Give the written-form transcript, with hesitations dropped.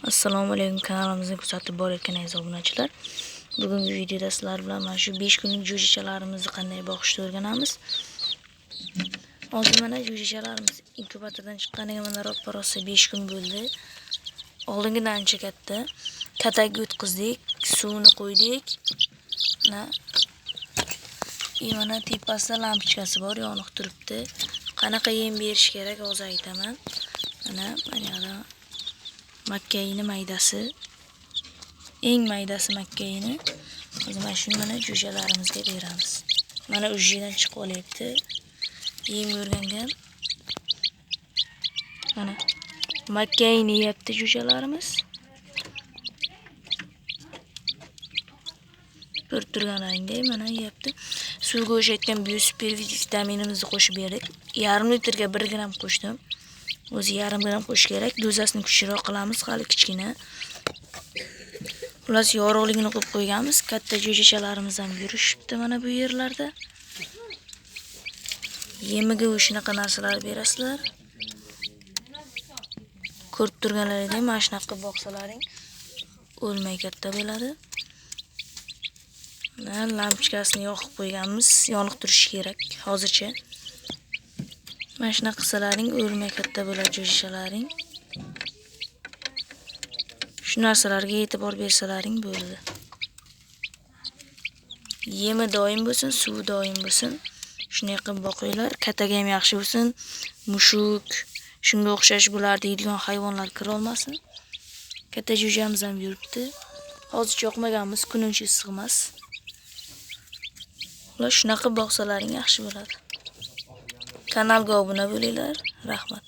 Assalomu alaykum, kanalimizga kuzatib borayotgan aziz obunachilar. Bugungi videoda sizlar bilan mana shu 5 kunlik jo'jachalarimizni qanday boqishni o'rganamiz. Hozir mana jo'jachalarimiz inkubatordan chiqqaniga mana ro'ppa-rosa 5 kun bo'ldi. Oldingidan ancha katta. Kataga o'tkazdik, suvni qo'ydik. Mana tepasida lampochkasi bor, yoniq turibdi. Qanaqa yem berish kerak hozir aytaman. Mana yoqda makkayni maydasi, eng maydasi makkayni. Hozir mana shuni mana jo'jalarimizga beramiz. Mana ujidan chiqib olyapti. Yem o'rgangan. Mana makkayni yeyapti jo'jalarimiz. Ko'rib turganlaringdek mana yeyapti. Suvga o'xshatgan biosuper vitaminimizni qo'shib berdik. Yarim litrga 1 gram qo'shdim. O'zi yarim gram qo'sh kerak. Dozasini kuchliroq qilamiz, hali kichkina. Xullas yorug'ligini qo'yib qo'yganmiz. Katta jo'jachalarimiz ham yurishibdi mana bu yerlarda. Yemiga o'shanaqa narsalar berasizlar. Ko'rib turganlaringdek mana shunaqa boqsalaring o'lmay katta bo'ladi. Lampochkasini yoqib qo'yganmiz, yoniq turishi kerak hozircha. Mana shunaqa qilsalaring o'lmay katta bo'ladi jo'jachalaring. Shu narsalarga e'tibor bersalaring bo'ldi. Yemi doim bo'lsin, suvi doim bo'lsin. Shunday qilib boqinglar. Kataga ham yaxshi bo'lsin. Mushuk, shunga o'xshash bular deydigan hayvonlar kira olmasin. Katta jo'jamiz ham yuribdi. Hozircha yoqmaganmiz, kun uncha issiq emas. Ular shunaqa boqsalaring yaxshi bo'ladi. Kanalga obuna bo'linglar. Rahmat.